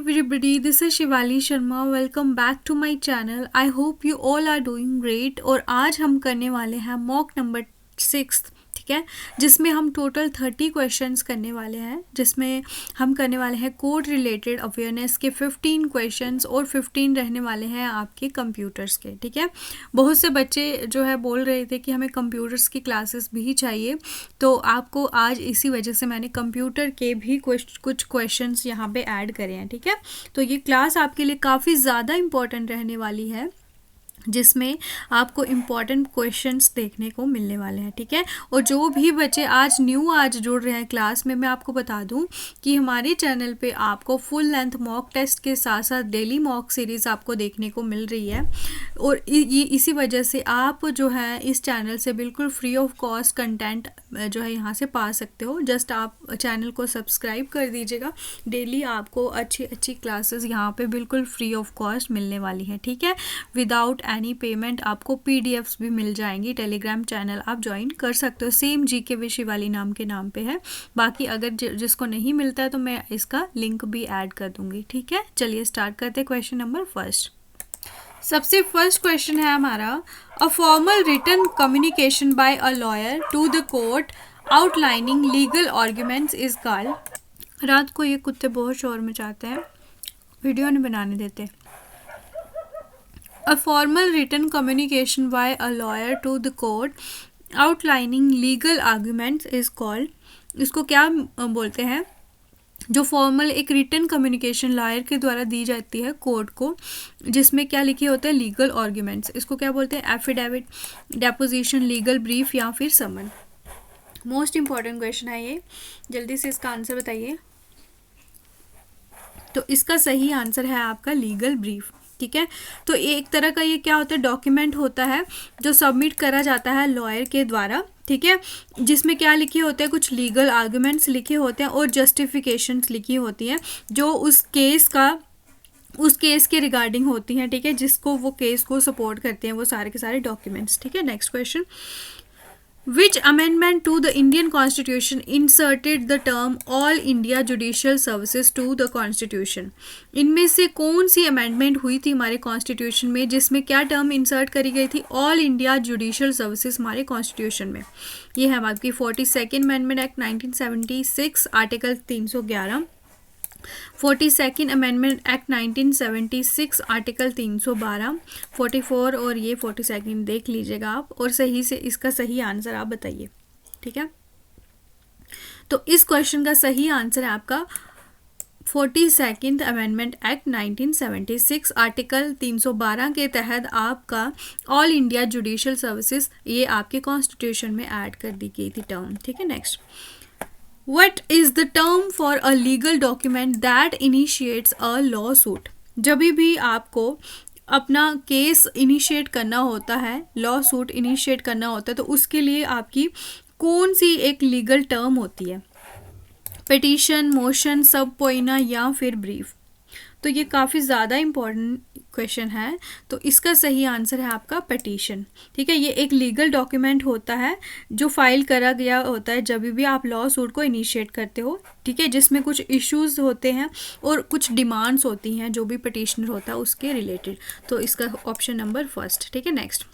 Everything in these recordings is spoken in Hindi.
everybody, this is Shivali Sharma. Welcome back to my channel. I hope you all are doing great. और आज हम करने वाले हैं मॉक नंबर 6, ठीक है, जिसमें हम टोटल 30 क्वेश्चंस करने वाले हैं, जिसमें हम करने वाले हैं कोड रिलेटेड अवेयरनेस के 15 क्वेश्चंस और 15 रहने वाले हैं आपके कंप्यूटर्स के. ठीक है, बहुत से बच्चे जो है बोल रहे थे कि हमें कंप्यूटर्स की क्लासेस भी चाहिए, तो आपको आज इसी वजह से मैंने कंप्यूटर के भी कुछ क्वेश्चंस यहाँ पे ऐड करे हैं. ठीक है, तो ये क्लास आपके लिए काफ़ी ज़्यादा इम्पॉर्टेंट रहने वाली है, जिसमें आपको इम्पॉर्टेंट क्वेश्चंस देखने को मिलने वाले हैं. ठीक है, और जो भी बच्चे आज जुड़ रहे हैं क्लास में, मैं आपको बता दूं कि हमारे चैनल पे आपको फुल लेंथ मॉक टेस्ट के साथ साथ डेली मॉक सीरीज़ आपको देखने को मिल रही है. और ये इसी वजह से आप जो है इस चैनल से बिल्कुल फ्री ऑफ कॉस्ट कंटेंट जो है यहाँ से पा सकते हो. जस्ट आप चैनल को सब्सक्राइब कर दीजिएगा. डेली आपको अच्छी अच्छी क्लासेस यहाँ पे बिल्कुल फ्री ऑफ कॉस्ट मिलने वाली हैं. ठीक है, विदाउट एनी पेमेंट आपको पीडीएफ्स भी मिल जाएंगी. टेलीग्राम चैनल आप ज्वाइन कर सकते हो, सेम जीके विद शिवाली नाम के नाम पे है. बाकी अगर जिसको नहीं मिलता है तो मैं इसका लिंक भी ऐड कर दूंगी. ठीक है, चलिए स्टार्ट करते हैं. Question number first. सबसे फर्स्ट क्वेश्चन है हमारा, a formal written communication by a lawyer to the court outlining legal arguments is called. रात को ये कुत्ते बहुत शोर मचाते हैं, वीडियो नहीं बनाने देते. A formal written communication by a lawyer to the court outlining legal arguments is called. इसको क्या बोलते हैं? जो फॉर्मल एक रिटन कम्युनिकेशन लॉयर के द्वारा दी जाती है कोर्ट को, जिसमें क्या लिखे होते हैं? Legal arguments. इसको क्या बोलते हैं? एफिडेविट, डेपोजिशन, लीगल ब्रीफ या फिर समन. मोस्ट इंपॉर्टेंट क्वेश्चन है ये, जल्दी से इसका आंसर बताइए. तो इसका सही आंसर है आपका लीगल ब्रीफ. ठीक है, तो एक तरह का ये क्या होता है? डॉक्यूमेंट होता है जो सबमिट करा जाता है लॉयर के द्वारा. ठीक है, जिसमें क्या लिखे होते हैं? कुछ लीगल आर्गुमेंट्स लिखे होते हैं और जस्टिफिकेशंस लिखी होती हैं जो उस केस के रिगार्डिंग होती हैं. ठीक है, जिसको वो केस को सपोर्ट करते हैं वो सारे के सारे डॉक्यूमेंट्स. ठीक है, next question. Which amendment to the Indian Constitution inserted the term All India Judicial Services to the Constitution? इनमें से कौन सी अमेंडमेंट हुई थी हमारे कॉन्स्टिट्यूशन में, जिसमें क्या टर्म इंसर्ट करी गई थी? ऑल इंडिया जुडिशियल सर्विसेज हमारे कॉन्स्टिट्यूशन में. ये है आपकी 42nd amendment act 1976 article 311, 42nd amendment act 1976 article 312, 44 और ये 42nd देख लीजिएगा आप, और सही से इसका सही आंसर आप बताइए. ठीक है, तो इस क्वेश्चन का सही आंसर है आपका 42nd अमेंडमेंट एक्ट 1976 आर्टिकल 312 के तहत आपका ऑल इंडिया जुडिशियल सर्विसेज ये आपके कॉन्स्टिट्यूशन में ऐड कर दी गई थी टर्म. ठीक है, next. What is the term for a legal document that initiates a lawsuit? जब भी आपको अपना केस इनिशिएट करना होता है, लॉ सूट इनिशिएट करना होता है, तो उसके लिए आपकी कौन सी एक लीगल टर्म होती है? पिटीशन, मोशन, सब पोइना या फिर ब्रीफ. तो ये काफ़ी ज़्यादा इम्पॉर्टेंट क्वेश्चन है, तो इसका सही आंसर है आपका पिटीशन. ठीक है, ये एक लीगल डॉक्यूमेंट होता है जो फाइल करा गया होता है जब भी आप लॉ सूट को इनिशिएट करते हो. ठीक है, जिसमें कुछ इश्यूज होते हैं और कुछ डिमांड्स होती हैं जो भी पिटिशनर होता है उसके रिलेटेड. तो इसका ऑप्शन नंबर फर्स्ट. ठीक है, next.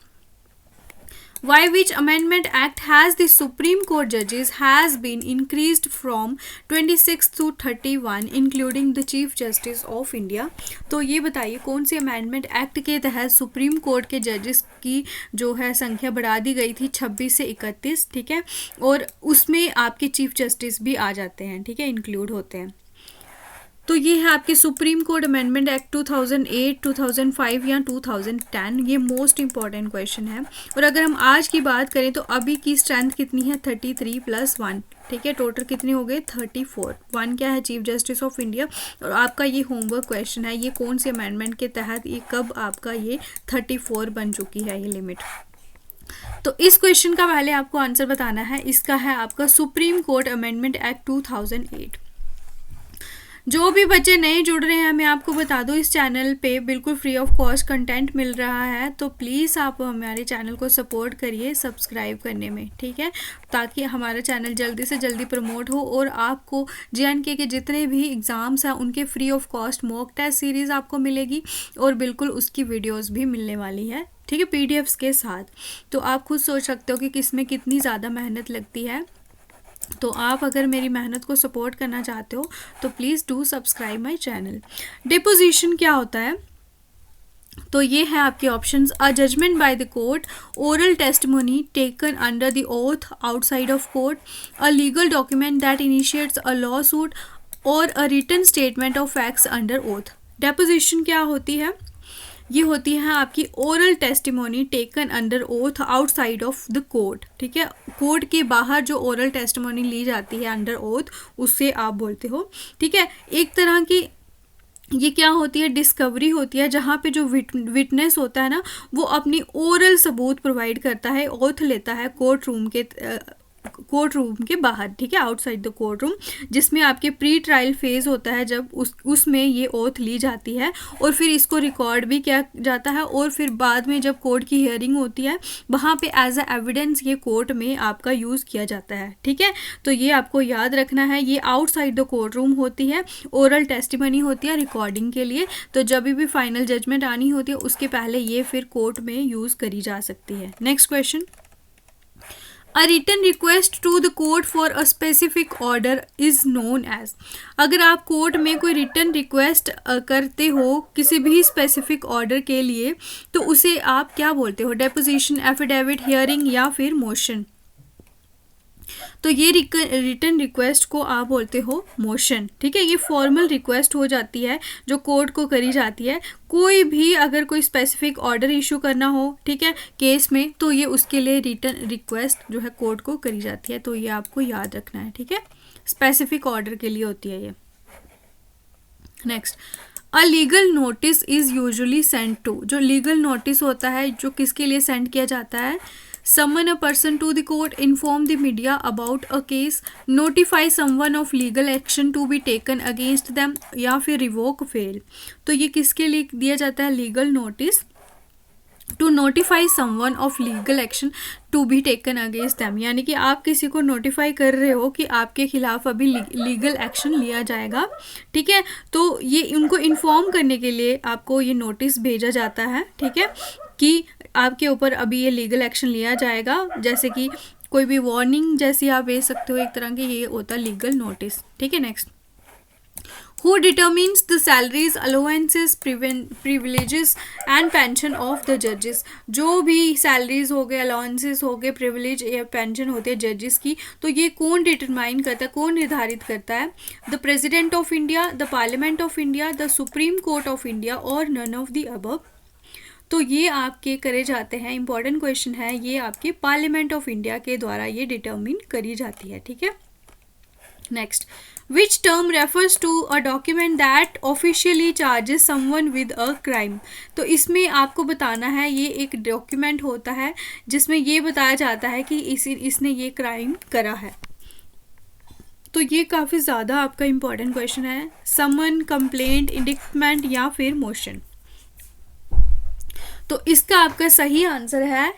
Why which amendment act has the Supreme Court judges has been increased from 26 to 31 including the Chief Justice of India? तो ये बताइए कौन सी अमेंडमेंट एक्ट के तहत सुप्रीम कोर्ट के जजेस की जो है संख्या बढ़ा दी गई थी 26 से 31. ठीक है, और उसमें आपके चीफ जस्टिस भी आ जाते हैं. ठीक है, इंक्लूड होते हैं. तो ये है आपके सुप्रीम कोर्ट अमेंडमेंट एक्ट 2008, 2005 या 2010. ये मोस्ट इंपॉर्टेंट क्वेश्चन है. और अगर हम आज की बात करें तो अभी की स्ट्रेंथ कितनी है? 33 + 1. ठीक है, टोटल कितने हो गए? 34. 1 क्या है? Chief justice of India. और आपका ये होमवर्क क्वेश्चन है, ये कौन सी अमेंडमेंट के तहत ये कब आपका ये 34 बन चुकी है ये लिमिट. तो इस क्वेश्चन का पहले आपको आंसर बताना है. इसका है आपका सुप्रीम कोर्ट अमेंडमेंट एक्ट 2008. जो भी बच्चे नए जुड़ रहे हैं, मैं आपको बता दूं इस चैनल पे बिल्कुल फ्री ऑफ कॉस्ट कंटेंट मिल रहा है, तो प्लीज़ आप हमारे चैनल को सपोर्ट करिए सब्सक्राइब करने में, ठीक है, ताकि हमारा चैनल जल्दी से जल्दी प्रमोट हो और आपको JNK के जितने भी एग्ज़ाम्स हैं उनके free of cost mock test series आपको मिलेगी और बिल्कुल उसकी वीडियोज़ भी मिलने वाली है, ठीक है, PDFs के साथ। तो आप खुद सोच सकते हो कि किसमें कितनी ज़्यादा मेहनत लगती है। तो आप अगर मेरी मेहनत को सपोर्ट करना चाहते हो तो please do subscribe my channel. Deposition क्या होता है? तो ये है आपके options: a judgment by the court, oral testimony taken under the oath outside of court, a legal document that initiates a lawsuit और a written statement of facts under oath. Deposition क्या होती है? ये होती है आपकी oral testimony taken under oath outside of the court, ठीक है, कोर्ट के बाहर जो ओरल टेस्टिमोनी ली जाती है अंडर ओथ, उससे आप बोलते हो, ठीक है। एक तरह की ये क्या होती है? डिस्कवरी होती है, जहाँ पे जो विटनेस होता है ना, वो अपनी ओरल सबूत प्रोवाइड करता है, ओथ लेता है कोर्ट रूम के बाहर, ठीक है, आउटसाइड द कोर्ट रूम, जिसमें आपके प्री ट्रायल फेज होता है, जब उसमें ये ओथ ली जाती है और फिर इसको रिकॉर्ड भी किया जाता है और फिर बाद में जब कोर्ट की हियरिंग होती है वहाँ पे एज अ एविडेंस ये कोर्ट में आपका यूज़ किया जाता है, ठीक है। तो ये आपको याद रखना है, ये आउटसाइड द कोर्ट रूम होती है, ओरल टेस्टिमनी होती है रिकॉर्डिंग के लिए। तो जब भी फाइनल जजमेंट आनी होती है उसके पहले ये फिर कोर्ट में यूज़ करी जा सकती है। Next question: A written request to the court for a specific order is known as। अगर आप कोर्ट में कोई रिटर्न रिक्वेस्ट करते हो किसी भी स्पेसिफिक ऑर्डर के लिए तो उसे आप क्या बोलते हो? डेपोजिशन, एफिडेविट, हियरिंग या फिर मोशन। तो ये रिटर्न रिक्वेस्ट को आप बोलते हो मोशन, ठीक है। ये फॉर्मल रिक्वेस्ट हो जाती है जो कोर्ट को करी जाती है। कोई भी अगर कोई स्पेसिफिक ऑर्डर इशू करना हो, ठीक है, केस में, तो ये उसके लिए रिटर्न रिक्वेस्ट जो है कोर्ट को करी जाती है। तो ये आपको याद रखना है, ठीक है, स्पेसिफिक ऑर्डर के लिए होती है ये। Next: a legal notice is usually send to. जो लीगल नोटिस होता है जो किसके लिए सेंड किया जाता है? Summon a person to the court, inform the media about a case, notify someone of legal action to be taken against them या फिर revoke fail। तो ये किसके लिए दिया जाता है? Legal notice to notify someone of legal action to be taken against them, यानी कि आप किसी को नोटिफाई कर रहे हो कि आपके खिलाफ अभी लीगल एक्शन लिया जाएगा, ठीक है। तो ये उनको इन्फॉर्म करने के लिए आपको ये नोटिस भेजा जाता है, ठीक है, कि आपके ऊपर अभी ये लीगल एक्शन लिया जाएगा, जैसे कि कोई भी वार्निंग जैसी आप भेज सकते हो, एक तरह की ये होता है लीगल नोटिस, ठीक है। Next: who determines the salaries, allowances, privileges and pension of the जजेस। जो भी सैलरीज हो गए, अलाउंसेस हो गए, प्रिविलेज या पेंशन होती है जजेस की, तो ये कौन डिटरमाइन करता है, कौन निर्धारित करता है? The president of India, the parliament of India, the supreme court of India और नन ऑफ द अबव। तो ये आपके करे जाते हैं, इंपॉर्टेंट क्वेश्चन है, ये आपके पार्लियामेंट ऑफ इंडिया के द्वारा ये डिटर्मिन करी जाती है, ठीक है। Next: which term refers to a document that officially charges someone with a crime. तो इसमें आपको बताना है, ये एक डॉक्यूमेंट होता है जिसमें ये बताया जाता है कि इसने ये क्राइम करा है। तो ये काफ़ी ज़्यादा आपका इंपॉर्टेंट क्वेश्चन है। समन, कंप्लेंट, इंडिक्टमेंट या फिर मोशन। तो इसका आपका सही आंसर है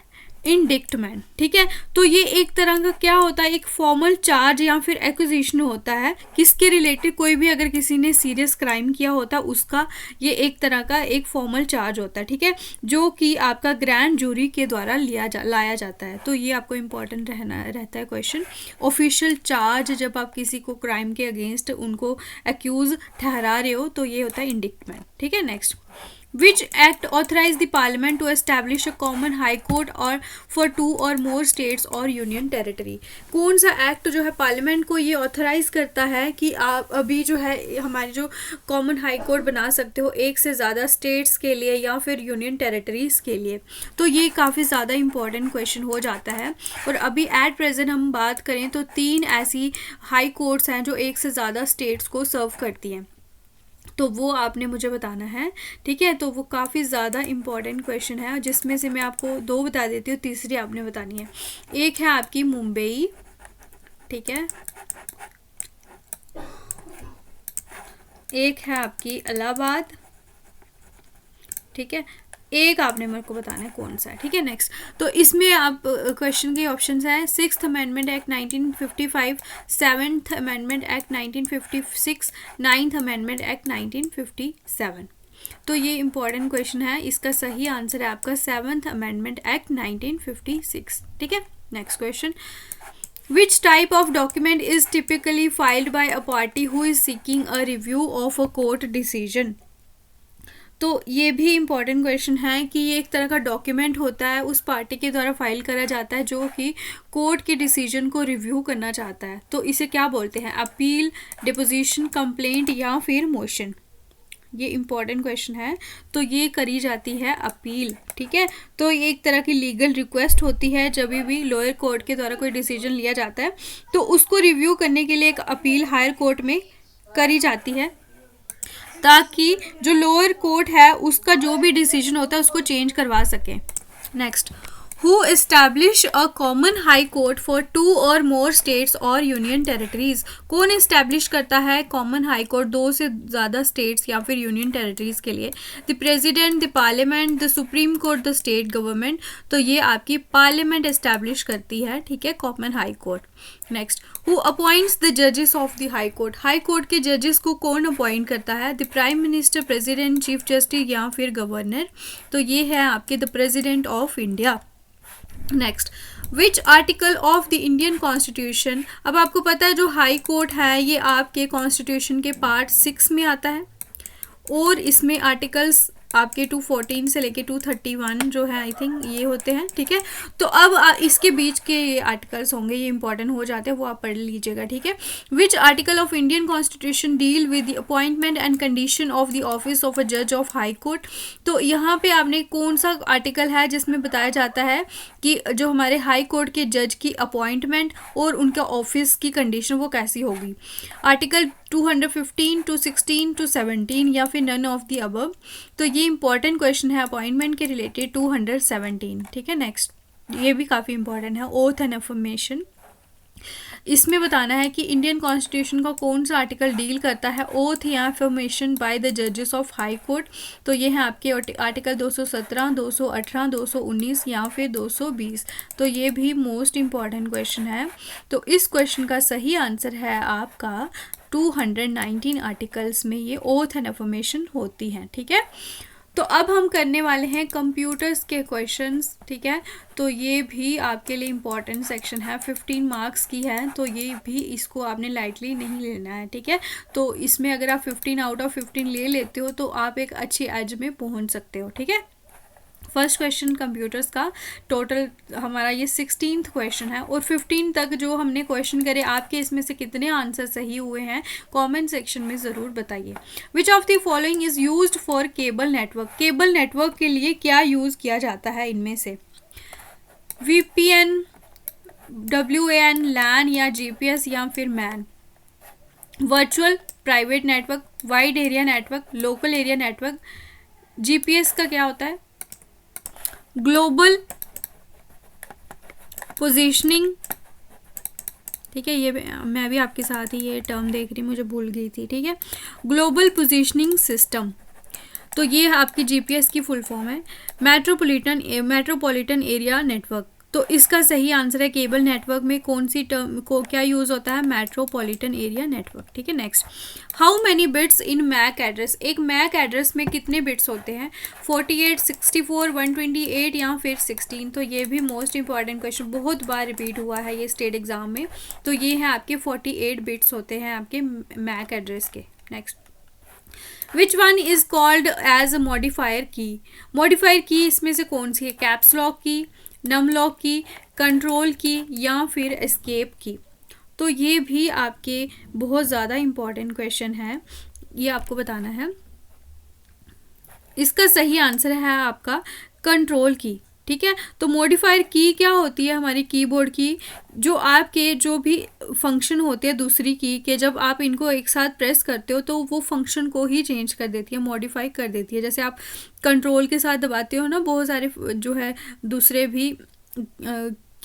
इंडिक्टमेंट, ठीक है। तो ये एक तरह का क्या होता है? एक फॉर्मल चार्ज या फिर एक्यूजेशन होता है किसके रिलेटेड? कोई भी अगर किसी ने सीरियस क्राइम किया होता है उसका ये एक तरह का एक फॉर्मल चार्ज होता है, ठीक है, जो कि आपका ग्रैंड जूरी के द्वारा लाया जाता है। तो ये आपको इम्पोर्टेंट रहता है क्वेश्चन। ऑफिशियल चार्ज, जब आप किसी को क्राइम के अगेंस्ट उनको एक्यूज ठहरा रहे हो, तो ये होता है इंडिक्टमेंट, ठीक है। Next: Which act authorized the parliament to establish a common high court or for two or more states or union territory? कौन सा एक्ट जो है पार्लियामेंट को ये ऑथराइज करता है कि आप अभी जो है हमारी जो कॉमन हाई कोर्ट बना सकते हो एक से ज़्यादा स्टेट्स के लिए या फिर यूनियन टेरिटरीज़ के लिए? तो ये काफ़ी ज़्यादा इंपॉर्टेंट क्वेश्चन हो जाता है। और अभी एट प्रेजेंट हम बात करें तो 3 ऐसी हाई कोर्ट्स हैं जो एक से ज़्यादा स्टेट्स को सर्व करती हैं, तो वो आपने मुझे बताना है, ठीक है। तो वो काफ़ी ज़्यादा इम्पॉर्टेंट क्वेश्चन है, जिसमें से मैं आपको 2 बता देती हूँ, तीसरी आपने बतानी है। एक है आपकी मुंबई, ठीक है, एक है आपकी इलाहाबाद, ठीक है, एक आपने मेरे को बताना है कौन सा है, ठीक है। नेक्स्ट, तो इसमें आप क्वेश्चन के ऑप्शंस हैं 6th amendment act 1955, 7th amendment act 1956, 9th amendment act 1957। तो ये इंपॉर्टेंट क्वेश्चन है, इसका सही आंसर है आपका 7th अमेंडमेंट एक्ट 1956, ठीक है। Next question, Which type of document is typically filed by a party who is seeking a review of a court decision? तो ये भी इम्पॉर्टेंट क्वेश्चन है कि ये एक तरह का डॉक्यूमेंट होता है, उस पार्टी के द्वारा फाइल करा जाता है जो कि कोर्ट के डिसीजन को रिव्यू करना चाहता है। तो इसे क्या बोलते हैं? अपील, डिपोजिशन, कंप्लेंट या फिर मोशन। ये इम्पॉर्टेंट क्वेश्चन है। तो ये करी जाती है अपील, ठीक है। तो ये एक तरह की लीगल रिक्वेस्ट होती है, जब भी लोअर कोर्ट के द्वारा कोई डिसीजन लिया जाता है तो उसको रिव्यू करने के लिए एक अपील हायर कोर्ट में करी जाती है, ताकि जो लोअर कोर्ट है उसका जो भी डिसीजन होता है उसको चेंज करवा सके। Next, who establish a common high court for 2 और मोर स्टेट्स और यूनियन टेरिटरीज? कौन एस्टैब्लिश करता है कॉमन हाई कोर्ट 2 से ज़्यादा स्टेट्स या फिर यूनियन टेरिटरीज के लिए? The president, the parliament, the supreme court, the state government. तो ये आपकी पार्लियामेंट एस्टैब्लिश करती है, ठीक है, common high court. Next, who appoints the जजेस of the high court? High court के जजेस को कौन अपॉइंट करता है? The prime minister, president, chief justice या फिर गवर्नर? तो ये है आपके the president of India. Next, which article of the Indian constitution? अब आपको पता है जो हाई कोर्ट है ये आपके कॉन्स्टिट्यूशन के पार्ट 6 में आता है, और इसमें आर्टिकल्स आपके 214 से लेके 231 जो है आई थिंक ये होते हैं, ठीक है। तो अब इसके बीच के ये आर्टिकल्स होंगे, ये इंपॉर्टेंट हो जाते हैं, वो आप पढ़ लीजिएगा, ठीक है। विच article of Indian constitution deal with the appointment and condition of the office of a जज ऑफ हाई कोर्ट? तो यहाँ पे आपने कौन सा आर्टिकल है जिसमें बताया जाता है कि जो हमारे हाई कोर्ट के जज की अपॉइंटमेंट और उनका ऑफिस की कंडीशन वो कैसी होगी? आर्टिकल 215 to 16 to 17 या फिर नन ऑफ द अबव। तो ये इंपॉर्टेंट क्वेश्चन है अपॉइंटमेंट के रिलेटेड 217, ठीक है। नेक्स्ट, ये भी काफ़ी इंपॉर्टेंट है, ओथ एंड अफर्मेशन। इसमें बताना है कि इंडियन कॉन्स्टिट्यूशन का कौन सा आर्टिकल डील करता है ओथ या अफर्मेशन बाय द जजेस ऑफ हाई कोर्ट। तो ये है आपके आर्टिकल 217, 218, 219 या फिर 220। तो ये भी मोस्ट इम्पॉर्टेंट क्वेश्चन है। तो इस क्वेश्चन का सही आंसर है आपका 219 आर्टिकल्स में ये ओथ एंड अफर्मेशन होती हैं, ठीक है। तो अब हम करने वाले हैं कंप्यूटर्स के क्वेश्चंस, ठीक है। तो ये भी आपके लिए इम्पॉर्टेंट सेक्शन है, 15 मार्क्स की है, तो ये भी इसको आपने लाइटली नहीं लेना है, ठीक है। तो इसमें अगर आप 15 आउट ऑफ 15 ले लेते हो तो आप एक अच्छी एज में पहुंच सकते हो, ठीक है। फर्स्ट क्वेश्चन कंप्यूटर्स का, टोटल हमारा ये 16th क्वेश्चन है, और 15 तक जो हमने क्वेश्चन करे आपके इसमें से कितने आंसर सही हुए हैं कमेंट सेक्शन में ज़रूर बताइए। Which of the following is used for cable network? Cable network के लिए क्या यूज़ किया जाता है इनमें से? VPN, WAN, LAN या GPS या फिर man? Virtual private network, wide area network, local area network. GPS का क्या होता है? ग्लोबल पोजीशनिंग, ठीक है। ये मैं भी आपके साथ ही ये टर्म देख रही, मुझे भूल गई थी, ठीक है। ग्लोबल पोजीशनिंग सिस्टम, तो ये आपकी GPS की फुल फॉर्म है। मेट्रोपॉलिटन एरिया नेटवर्क, तो इसका सही आंसर है केबल नेटवर्क में कौन सी टर्म को क्या यूज़ होता है? मेट्रोपॉलिटन एरिया नेटवर्क, ठीक है। Next, how many bits in MAC address? एक मैक एड्रेस में कितने बिट्स होते हैं? 48, 64, 128 या फिर 16? तो ये भी मोस्ट इंपॉर्टेंट क्वेश्चन, बहुत बार रिपीट हुआ है ये स्टेट एग्जाम में। तो ये है आपके 48 बिट्स होते हैं आपके मैक एड्रेस के। Next, which one is called as a modifier key? Modifier key इसमें से कौन सी है? कैप्स लॉक की, नम लॉक की, कंट्रोल की या फिर एस्केप की? तो ये भी आपके बहुत ज़्यादा इम्पॉर्टेंट क्वेश्चन है, ये आपको बताना है। इसका सही आंसर है आपका कंट्रोल की, ठीक है। तो मॉडिफायर की क्या होती है? हमारी कीबोर्ड की जो आपके जो भी फंक्शन होते हैं दूसरी की के, जब आप इनको एक साथ प्रेस करते हो तो वो फंक्शन को ही चेंज कर देती है, मॉडिफाई कर देती है। जैसे आप कंट्रोल के साथ दबाते हो ना, बहुत सारे जो है दूसरे भी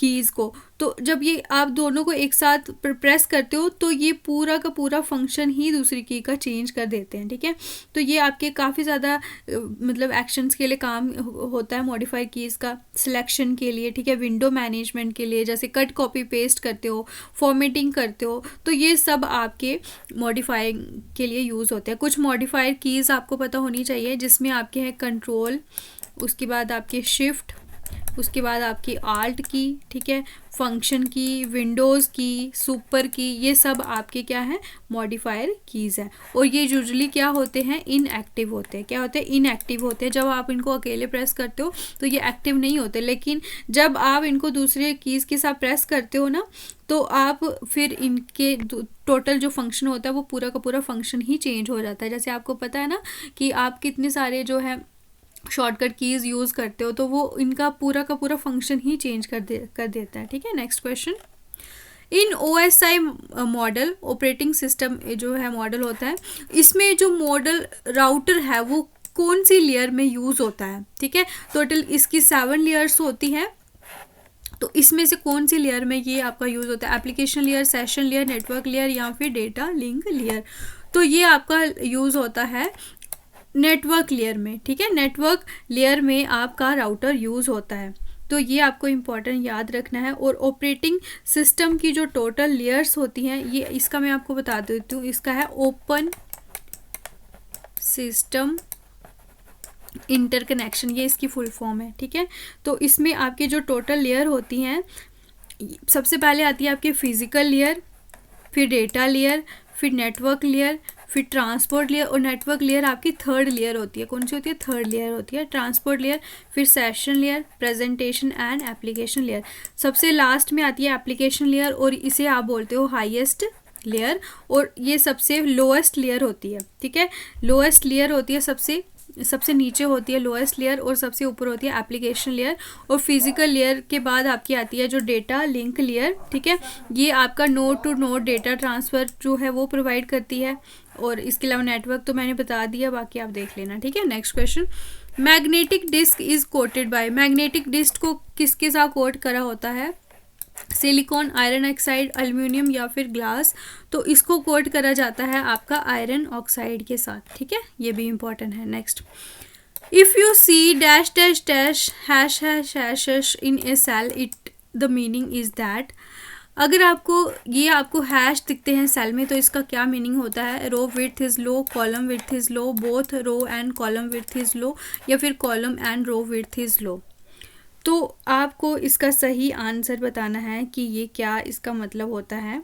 कीज़ को। तो जब ये आप दोनों को एक साथ प्रेस करते हो तो ये पूरा का पूरा फंक्शन ही दूसरी की का चेंज कर देते हैं, ठीक है। तो ये आपके काफ़ी ज़्यादा मतलब एक्शंस के लिए काम होता है मॉडिफाई कीज़ का, सिलेक्शन के लिए, ठीक है, विंडो मैनेजमेंट के लिए, जैसे कट कॉपी पेस्ट करते हो, फॉर्मेटिंग करते हो, तो ये सब आपके मॉडिफाई के लिए यूज़ होते हैं। कुछ मॉडिफायर कीज़ आपको पता होनी चाहिए, जिसमें आपके हैं कंट्रोल, उसके बाद आपके शिफ्ट, उसके बाद आपकी आल्ट की, ठीक है, फंक्शन की, विंडोज़ की, सुपर की, ये सब आपके क्या है मॉडिफायर कीज़ हैं। और ये यूजुअली क्या होते हैं, इनएक्टिव होते हैं। क्या होते हैं, इनएक्टिव होते हैं। जब आप इनको अकेले प्रेस करते हो तो ये एक्टिव नहीं होते, लेकिन जब आप इनको दूसरे कीज़ के साथ प्रेस करते हो ना, तो आप फिर इनके टोटल जो फंक्शन होता है वो पूरा का पूरा फंक्शन ही चेंज हो जाता है। जैसे आपको पता है ना कि आप कितने सारे जो है शॉर्टकट कीज़ यूज़ करते हो, तो वो इनका पूरा का पूरा फंक्शन ही चेंज कर देता है, ठीक है। नेक्स्ट क्वेश्चन, इन OSI मॉडल, ऑपरेटिंग सिस्टम जो है मॉडल होता है, इसमें जो मॉडल राउटर है वो कौन सी लेयर में यूज़ होता है, ठीक है। टोटल इसकी 7 लेयर्स होती हैं, तो इसमें से कौन सी लेयर में ये आपका यूज़ होता है, application layer, session layer, network layer या फिर डेटा लिंक लेयर। तो ये आपका यूज़ होता है नेटवर्क लेयर में, ठीक है। नेटवर्क लेयर में आपका राउटर यूज़ होता है, तो ये आपको इम्पॉर्टेंट याद रखना है। और ऑपरेटिंग सिस्टम की जो टोटल लेयर्स होती हैं, ये इसका मैं आपको बता देती हूँ, इसका है ओपन सिस्टम इंटरकनेक्शन, ये इसकी फुल फॉर्म है, ठीक है। तो इसमें आपकी जो टोटल लेयर होती हैं, सबसे पहले आती है आपकी फिजिकल लेयर, फिर डेटा लेयर, फिर नेटवर्क लेयर, फिर ट्रांसपोर्ट लेयर, और नेटवर्क लेयर आपकी थर्ड लेयर होती है। कौन सी होती है, थर्ड लेयर होती है ट्रांसपोर्ट लेयर। फिर session layer, presentation and application layer, सबसे लास्ट में आती है एप्लीकेशन लेयर, और इसे आप बोलते हो हाईएस्ट लेयर, और ये सबसे लोएस्ट लेयर होती है, ठीक है। लोएस्ट लेयर होती है, सबसे नीचे होती है लोएस्ट लेयर, और सबसे ऊपर होती है एप्लीकेशन लेयर। और फिजिकल लेयर के बाद आपकी आती है जो डेटा लिंक लेयर, ठीक है। ये आपका node to node data transfer जो है वो प्रोवाइड करती है। और इसके अलावा नेटवर्क तो मैंने बता दिया, बाकी आप देख लेना, ठीक है। Next question, magnetic disk is coated by, magnetic disk को किसके साथ कोट करा होता है, सिलिकॉन, आयरन ऑक्साइड, एल्यूमिनियम या फिर ग्लास। तो इसको कोट करा जाता है आपका आयरन ऑक्साइड के साथ, ठीक है, ये भी इंपॉर्टेंट है। Next, if you see dash dash dash hash hash hash hash in a cell, it the meaning is that, अगर आपको हैश दिखते हैं सेल में, तो इसका क्या मीनिंग होता है, row width is low, column width is low, both row and column width is low, या फिर column and row width is low. तो आपको इसका सही आंसर बताना है कि ये क्या इसका मतलब होता है।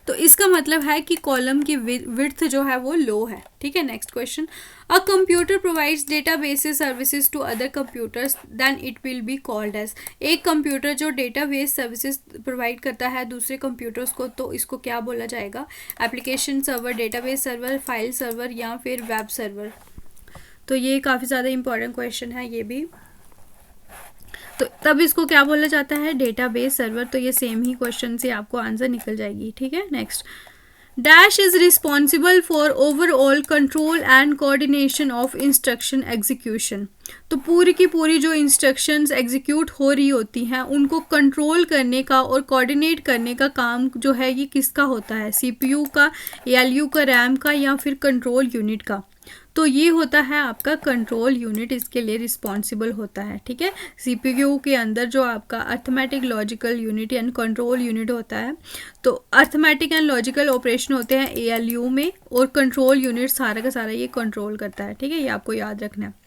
तो इसका मतलब है कि कॉलम की विड्थ जो है वो लो है, ठीक है। Next question, a computer provides database services to other computers then it will be called as, एक कंप्यूटर जो डेटाबेस सर्विसेज प्रोवाइड करता है दूसरे कंप्यूटर्स को, तो इसको क्या बोला जाएगा, application server, database server, file server या फिर वेब सर्वर। तो ये काफ़ी ज़्यादा इंपॉर्टेंट क्वेश्चन है ये भी। तो तब इसको क्या बोला जाता है, डेटाबेस सर्वर। तो ये सेम ही क्वेश्चन से आपको आंसर निकल जाएगी, ठीक है। Next, dash is responsible for overall control and coordination of instruction execution. तो पूरी की पूरी जो इंस्ट्रक्शंस एग्जीक्यूट हो रही होती हैं उनको कंट्रोल करने का और कोऑर्डिनेट करने का काम जो है ये किसका होता है, CPU का, ALU का, RAM का, या फिर कंट्रोल यूनिट का। तो ये होता है आपका कंट्रोल यूनिट, इसके लिए रिस्पॉन्सिबल होता है, ठीक है। CPU के अंदर जो आपका arithmetic logical unit and control unit होता है, तो अर्थमेटिक एंड लॉजिकल ऑपरेशन होते हैं ALU में, और कंट्रोल यूनिट सारा का सारा ये कंट्रोल करता है, ठीक है, ये आपको याद रखना है।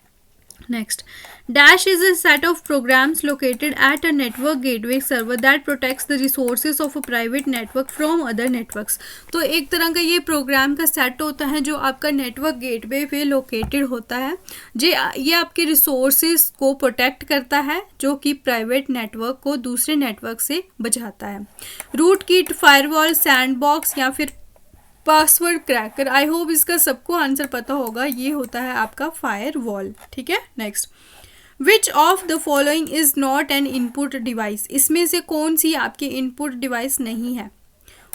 Next, Dash is a set of programs located at a network gateway server that protects the resources of a private network from other networks. तो एक तरह का ये प्रोग्राम का सेट होता है जो आपका नेटवर्क गेटवे पे लोकेटेड होता है, ये आपके रिसोर्सेज को प्रोटेक्ट करता है जो कि प्राइवेट नेटवर्क को दूसरे नेटवर्क से बचाता है। रूट किट, फायरवॉल, सैंडबॉक्स या फिर पासवर्ड क्रैकर, आई होप इसका सबको आंसर पता होगा, ये होता है आपका फायरवॉल, ठीक है। Next, which of the following is not an input device, इसमें से कौन सी आपकी इनपुट डिवाइस नहीं है,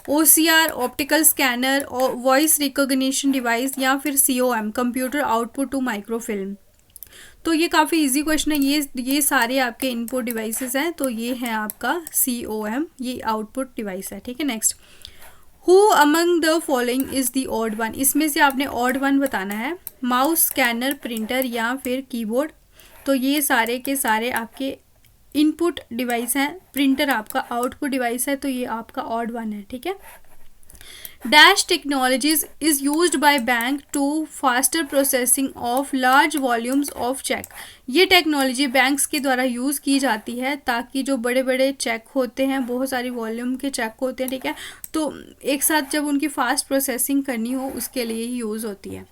OCR, optical scanner, voice recognition device, या फिर COM, computer output to microfilm. तो ये काफ़ी इजी क्वेश्चन है। ये सारे आपके इनपुट डिवाइसेस हैं, तो ये है आपका COM, ये आउटपुट डिवाइस है। ठीक है, next, who among the following is the odd one, इसमें से आपने ऑड वन बताना है। माउस, स्कैनर, प्रिंटर या फिर कीबोर्ड। तो ये सारे के सारे आपके इनपुट डिवाइस हैं, प्रिंटर आपका आउटपुट डिवाइस है, तो ये आपका ऑड वन है। ठीक है, dash technologies is used by bank to faster processing of large volumes of cheque. ये टेक्नोलॉजी बैंक्स के द्वारा यूज़ की जाती है ताकि जो बड़े बड़े चेक होते हैं, बहुत सारी वॉल्यूम के चेक होते हैं, ठीक है, तो एक साथ जब उनकी फास्ट प्रोसेसिंग करनी हो उसके लिए ही यूज़ होती है।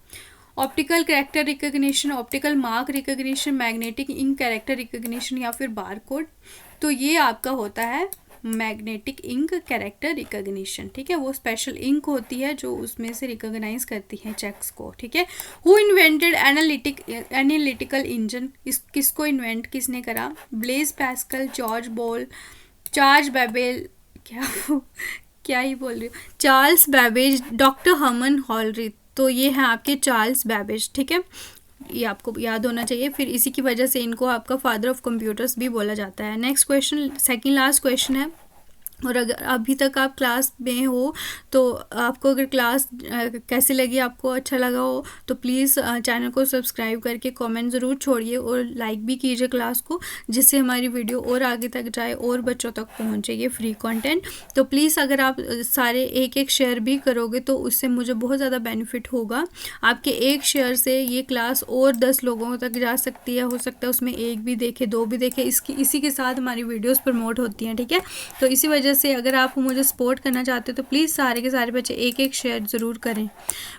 Optical character recognition, optical mark recognition, magnetic ink character recognition या फिर बारकोड। तो ये आपका होता है मैग्नेटिक इंक कैरेक्टर रिकग्निशन। ठीक है, वो स्पेशल इंक होती है जो उसमें से रिकॉग्नाइज करती है चेक्स को। ठीक है, हु इन्वेंटेड एनालिटिकल इंजन, किसको इन्वेंट किसने करा? Blaise Pascal, George Boole, Charles Babbage, क्या ही बोल रही हूँ, Charles Babbage, doctor Herman Hollerith. तो ये हैं आपके चार्ल्स बेबेज। ठीक है, ये आपको याद होना चाहिए, फिर इसी की वजह से इनको आपका फादर ऑफ कंप्यूटर्स भी बोला जाता है। Next question, second last question है, और अगर अभी तक आप क्लास में हो तो आपको अगर क्लास कैसी लगी, आपको अच्छा लगा हो तो प्लीज़ चैनल को सब्सक्राइब करके कमेंट ज़रूर छोड़िए और लाइक भी कीजिए क्लास को, जिससे हमारी वीडियो और आगे तक जाए और बच्चों तक पहुँचे ये फ्री कंटेंट। तो प्लीज़ अगर आप सारे एक एक शेयर भी करोगे तो उससे मुझे बहुत ज़्यादा बेनिफिट होगा। आपके एक शेयर से ये क्लास और 10 लोगों तक जा सकती है, हो सकता है उसमें एक भी देखे, 2 भी देखे, इसी के साथ हमारी वीडियोज़ प्रमोट होती हैं। ठीक है, तो इसी वजह से अगर आप मुझे सपोर्ट करना चाहते हो तो प्लीज़ सारे के सारे बच्चे एक एक शेयर ज़रूर करें।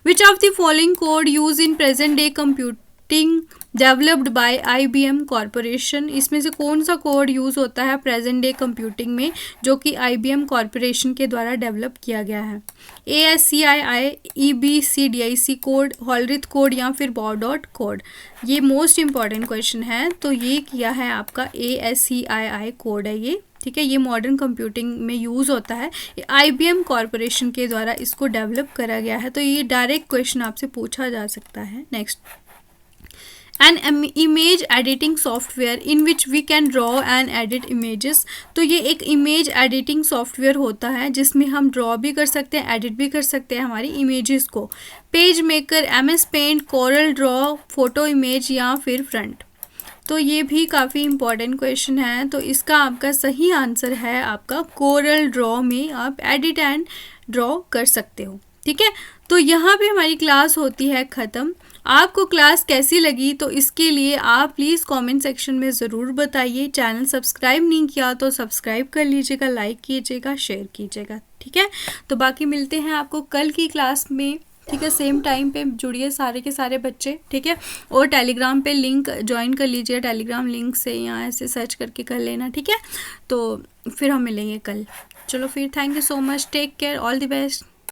Which of the following code use in present day computing developed by IBM corporation, इसमें से कौन सा कोड यूज़ होता है प्रेजेंट डे कंप्यूटिंग में जो कि IBM कॉरपोरेशन के द्वारा डेवलप किया गया है? ASCII, EBCDIC code, Hollerith code या फिर बॉडॉट कोड? ये मोस्ट इंपॉर्टेंट क्वेश्चन है, तो ये किया है आपका ASCII कोड है ये। ठीक है, ये मॉडर्न कंप्यूटिंग में यूज़ होता है, IBM कॉरपोरेशन के द्वारा इसको डेवलप करा गया है, तो ये डायरेक्ट क्वेश्चन आपसे पूछा जा सकता है। Next, an image editing software in which we can draw and edit images. तो ये एक इमेज एडिटिंग सॉफ्टवेयर होता है जिसमें हम ड्रॉ भी कर सकते हैं, एडिट भी कर सकते हैं हमारी इमेजेस को। Page maker, MS paint, Corel Draw, photo image या फिर फ्रंट? तो ये भी काफ़ी इंपॉर्टेंट क्वेश्चन है, तो इसका आपका सही आंसर है आपका कोरल ड्रॉ में आप एडिट एंड ड्रॉ कर सकते हो। ठीक है, तो यहाँ पे हमारी क्लास होती है ख़त्म। आपको क्लास कैसी लगी तो इसके लिए आप प्लीज़ कमेंट सेक्शन में ज़रूर बताइए। चैनल सब्सक्राइब नहीं किया तो सब्सक्राइब कर लीजिएगा, लाइक कीजिएगा, शेयर कीजिएगा। ठीक है, तो बाकी मिलते हैं आपको कल की क्लास में। ठीक है, सेम टाइम पे जुड़िए सारे के सारे बच्चे। ठीक है, और टेलीग्राम पे लिंक ज्वाइन कर लीजिए, टेलीग्राम लिंक से यहाँ ऐसे सर्च करके कर लेना। ठीक है, तो फिर हम मिलेंगे कल। चलो फिर, thank you so much, take care, all the best.